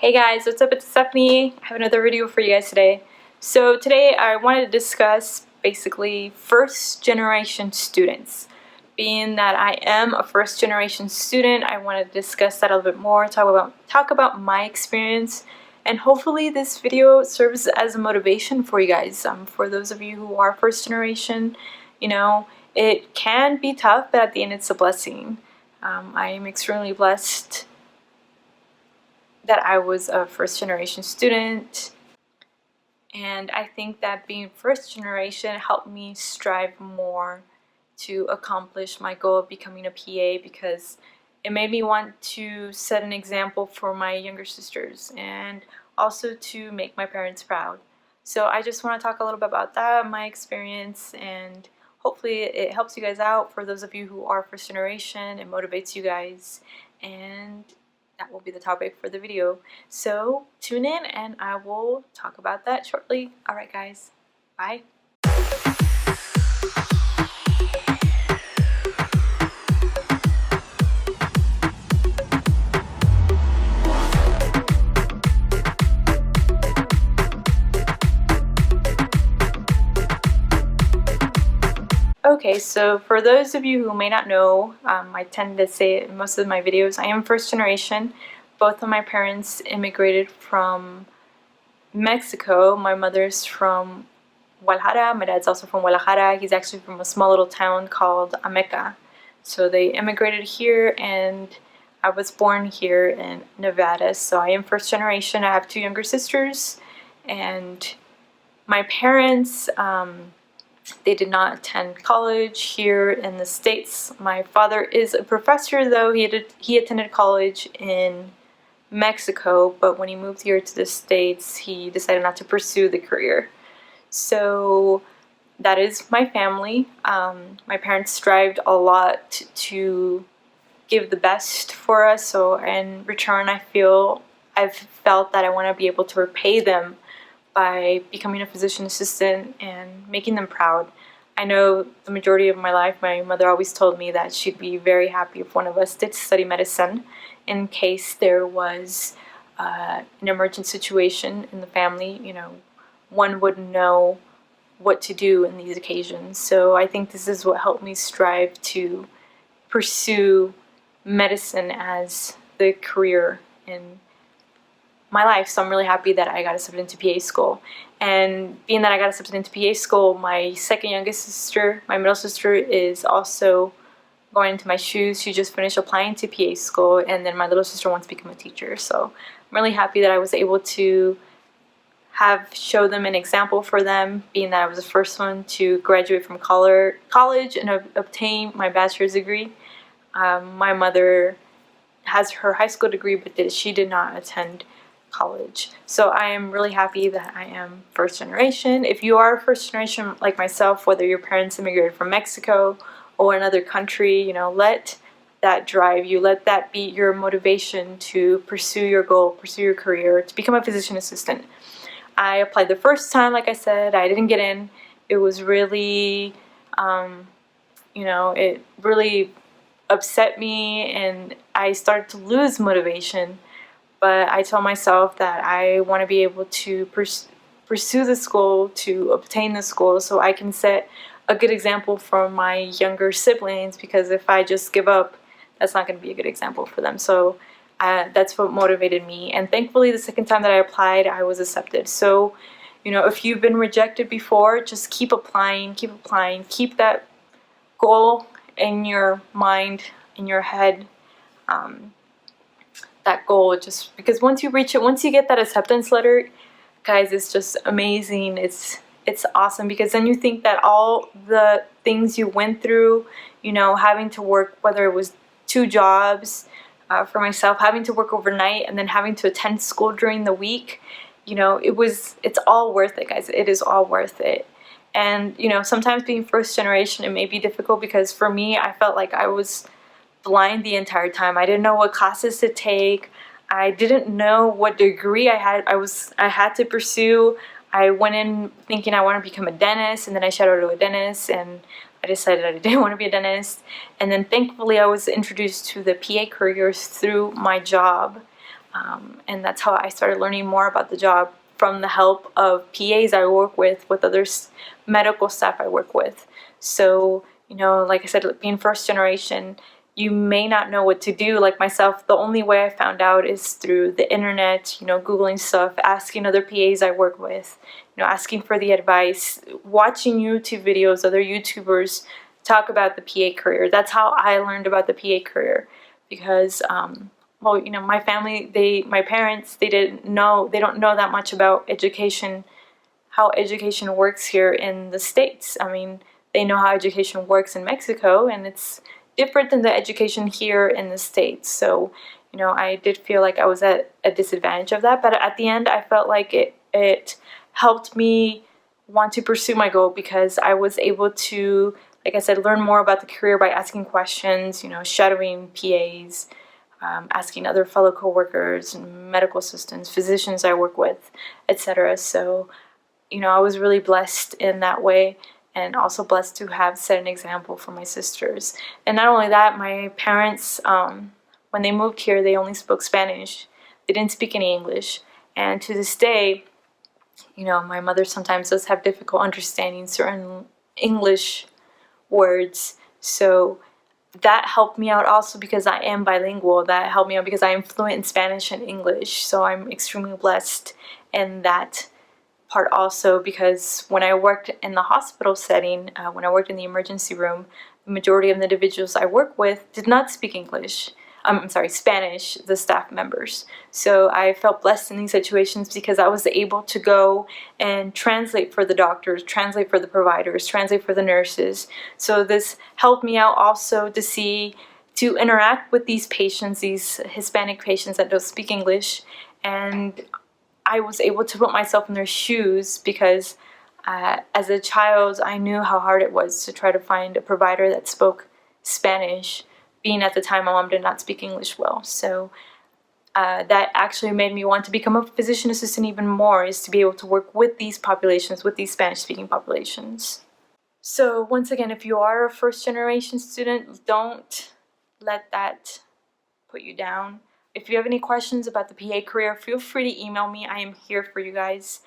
Hey guys, what's up? It's Stephanie. I have another video for you guys today. So today I wanted to discuss basically first generation students. Being that I am a first generation student, I want to discuss that a little bit more, talk about my experience, and hopefully this video serves as a motivation for you guys. For those of you who are first generation, you know, it can be tough, but at the end it's a blessing. I am extremely blessed that I was a first generation student, and I think that being first generation helped me strive more to accomplish my goal of becoming a PA, because it made me want to set an example for my younger sisters and also to make my parents proud. So I just want to talk a little bit about that, my experience, and hopefully it helps you guys out. For those of you who are first generation, it motivates you guys, and that will be the topic for the video. So tune in and I will talk about that shortly. Alright guys, bye. Okay, so for those of you who may not know, I tend to say it in most of my videos, I am first generation. Both of my parents immigrated from Mexico. My mother's from Guadalajara, my dad's also from Guadalajara. He's actually from a small little town called Ameca. So they immigrated here, and I was born here in Nevada. So I am first generation. I have two younger sisters, and my parents, they did not attend college here in the States. My father is a professor, though. He attended college in Mexico, but when he moved here to the States, he decided not to pursue the career. So that is my family. My parents strived a lot to give the best for us, so in return I've felt that I want to be able to repay them by becoming a physician assistant and making them proud. I know the majority of my life, my mother always told me that she'd be very happy if one of us did study medicine in case there was an emergent situation in the family. You know, one would know what to do in these occasions. So I think this is what helped me strive to pursue medicine as the career in my life. So I'm really happy that I got accepted into PA school. And being that I got accepted into PA school, my second youngest sister, my middle sister, is also going into my shoes. She just finished applying to PA school, and then my little sister wants to become a teacher. So I'm really happy that I was able to show them an example for them, being that I was the first one to graduate from college and obtain my bachelor's degree. My mother has her high school degree, but she did not attend college. So I am really happy that I am first generation. If you are first generation like myself, whether your parents immigrated from Mexico or another country, you know, let that drive you, let that be your motivation to pursue your goal, pursue your career, to become a physician assistant. I applied the first time, like I said, I didn't get in. It was really, you know, it really upset me, and I started to lose motivation. But I told myself that I want to be able to pursue this goal, to obtain this goal, so I can set a good example for my younger siblings, because if I just give up, that's not going to be a good example for them. So that's what motivated me, and thankfully the second time that I applied, I was accepted. So, you know, if you've been rejected before, just keep applying, keep that goal in your mind, in your head, that goal, just because once you reach it, once you get that acceptance letter, guys, it's just amazing. It's awesome, because then you think that all the things you went through, you know, having to work, whether it was 2 jobs, for myself, having to work overnight and then having to attend school during the week, you know, it's all worth it, guys. It is all worth it. And, you know, sometimes being first generation, it may be difficult, because for me, I felt like I was blind the entire time. I didn't know what classes to take. I didn't know what degree I had to pursue. I went in thinking I want to become a dentist, and then I shadowed a dentist, and I decided I didn't want to be a dentist. And then thankfully I was introduced to the PA careers through my job. And that's how I started learning more about the job, from the help of PAs I work with other medical staff I work with. So, you know, like I said, being first generation, you may not know what to do. Like myself, the only way I found out is through the internet, you know, Googling stuff, asking other PAs I work with, you know, asking for the advice, watching YouTube videos, other YouTubers talk about the PA career. That's how I learned about the PA career, because well, you know, my family, my parents, they don't know that much about education, how education works here in the States. I mean, they know how education works in Mexico, and it's different than the education here in the States. So, you know, I did feel like I was at a disadvantage of that, but at the end I felt like it helped me want to pursue my goal, because I was able to, like I said, learn more about the career by asking questions, you know, shadowing PAs, asking other fellow coworkers, medical assistants, physicians I work with, etc. So, you know, I was really blessed in that way, and also blessed to have set an example for my sisters. And not only that, my parents, when they moved here, they only spoke Spanish. They didn't speak any English. And to this day, you know, my mother sometimes does have difficult understanding certain English words. So that helped me out also, because I am bilingual. That helped me out because I am fluent in Spanish and English. So I'm extremely blessed in that part also, because when I worked in the hospital setting, when I worked in the emergency room, the majority of the individuals I work with did not speak English. I'm sorry, Spanish, the staff members. So I felt blessed in these situations because I was able to go and translate for the doctors, translate for the providers, translate for the nurses. So this helped me out also to interact with these patients, these Hispanic patients that don't speak English, and I was able to put myself in their shoes, because as a child I knew how hard it was to try to find a provider that spoke Spanish, being at the time my mom did not speak English well. So that actually made me want to become a physician assistant even more, is to be able to work with these populations, with these Spanish-speaking populations. So once again, if you are a first-generation student, don't let that put you down. If you have any questions about the PA career, feel free to email me. I am here for you guys.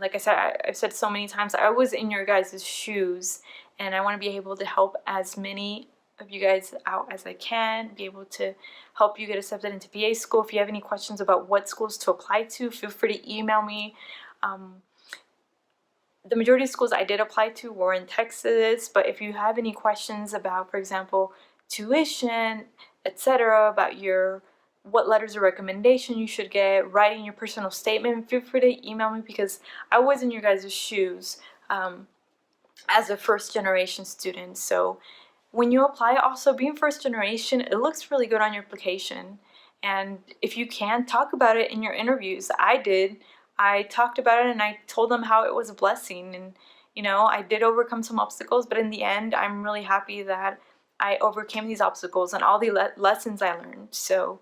Like I said, I've said so many times, I was in your guys' shoes, and I want to be able to help as many of you guys out as I can, be able to help you get accepted into PA school. If you have any questions about what schools to apply to, feel free to email me. The majority of schools I did apply to were in Texas, but if you have any questions about, for example, tuition, etc., about what letters of recommendation you should get, writing your personal statement, feel free to email me, because I was in your guys' shoes as a first-generation student. So when you apply, also being first generation, it looks really good on your application. And if you can, talk about it in your interviews. I did. I talked about it and I told them how it was a blessing. And, you know, I did overcome some obstacles, but in the end, I'm really happy that I overcame these obstacles and all the lessons I learned. So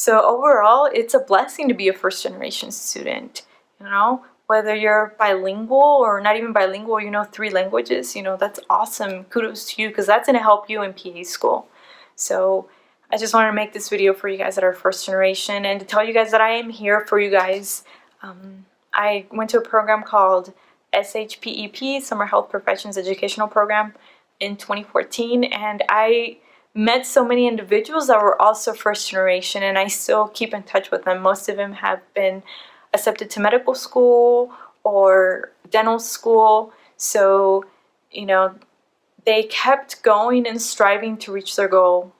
overall, it's a blessing to be a first generation student, you know? Whether you're bilingual or not even bilingual, you know 3 languages, you know, that's awesome. Kudos to you, because that's going to help you in PA school. So I just wanted to make this video for you guys that are first generation, and to tell you guys that I am here for you guys. I went to a program called SHPEP, Summer Health Professions Educational Program, in 2014, and I met so many individuals that were also first generation, and I still keep in touch with them. Most of them have been accepted to medical school or dental school. So, you know, they kept going and striving to reach their goal.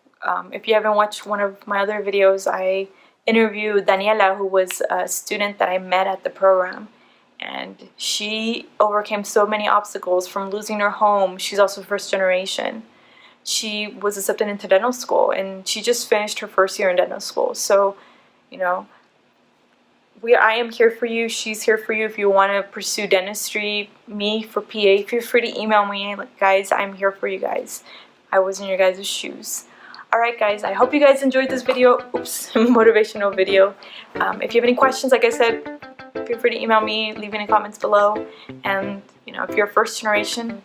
If you haven't watched one of my other videos, I interviewed Daniela, who was a student that I met at the program. And she overcame so many obstacles, from losing her home. She's also first generation. She was accepted into dental school, and she just finished her first year in dental school. So, you know, I am here for you. She's here for you. If you want to pursue dentistry, me for PA, feel free to email me. Like, guys, I'm here for you guys. I was in your guys' shoes. Alright guys, I hope you guys enjoyed this video. Oops, motivational video. If you have any questions, like I said, feel free to email me, leave any comments below. And, you know, if you're first generation,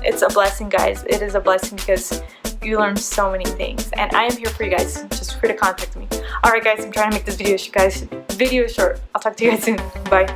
it's a blessing, guys. It is a blessing, because you learn so many things. And I am here for you guys. Just feel free to contact me. Alright guys, I'm trying to make this video short. I'll talk to you guys soon. Bye.